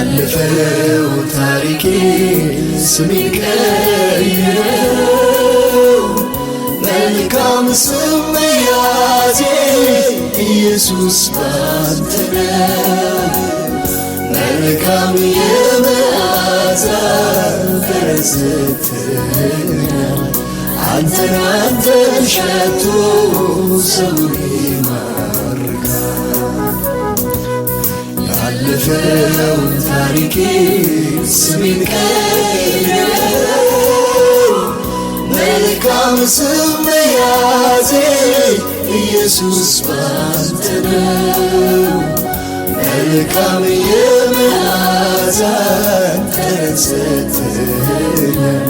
ያለፈው ታሪኬ ስሜን ቀይረው መልካም ስም መያዜ ኢየሱስ ባንተ ነው። መልካም የመዓዛ ፍሬ ሰጥተኸኛል። አንተን ሸቶ ሰውን ይማርካል። ያለፈው ታሪኬ ስሜን ቀይረው መልካም ስም መያዜ ኢየሱስ ባንተ ነው። መልካም የመዓዛ ፍሬ ሰጥተኸኛል።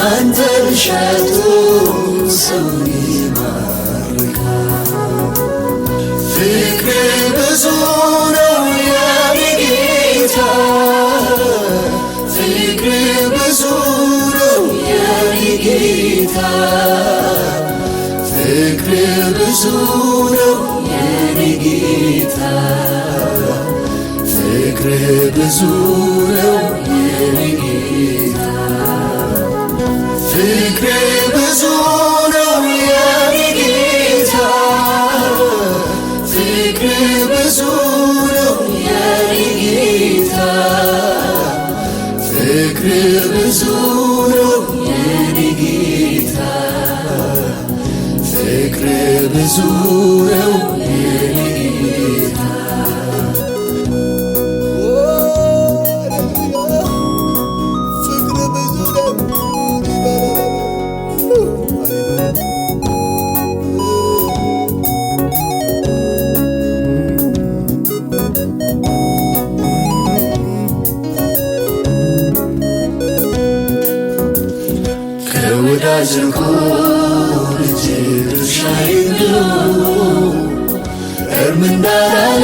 አንተን ሸቶ ሰውን ይማርካል። ፍቅር ብዙ ነው የኔ ጌታ፣ ፍቅር ብዙ ነው የኔ ጌታ፣ ፍቅር ብዙ ነው የኔ ጌታ፣ ፍቅር ብዙ ነው የኔ ጌታ፣ ፍቅር ብዙ ነው የኔ ጌታ፣ ፍቅር ብዙ ነው የኔ ጌታ፣ ፍቅር ብዙ ነው የኔ ጌታ፣ ፍቅር ብዙ ነው የኔ ጌታ። ከወዳጅ ርቆ ልጅ ድርሻዬን ብሎ እርም እንዳላለ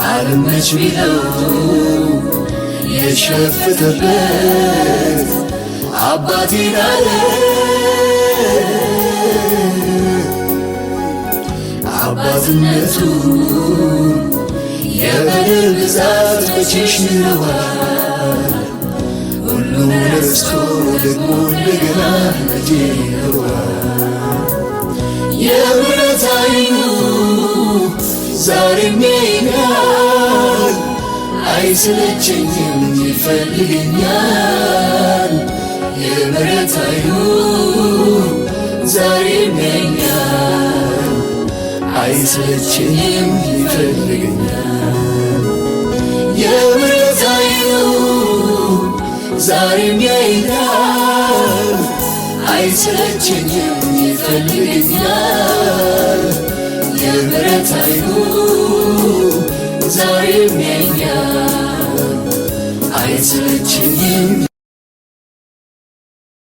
አልመች ቢለው የሸፈተበት አባቴን አለ። አባትነቱ የበደል ብዛት መቼሽ ይረዋል። ሁሉም ረስቶ ደግሞ እንደገና መቼ ይረዋል። የምሕረት ዓይኑ ዛሬም ያየኛል፣ አይሰለቸኝም ይፈልገኛል። የምሕረት ዓይኑ ዛሬም ያየኛል፣ አይሰለቸኝም ይፈልገኛል። የምሕረት ዓይኑ ዛሬም ያየኛል፣ አይሰለቸኝም ይፈልገኛል። የምሕረት ዓይኑ ዛሬም ያየኛል፣ አይሰለቸኝም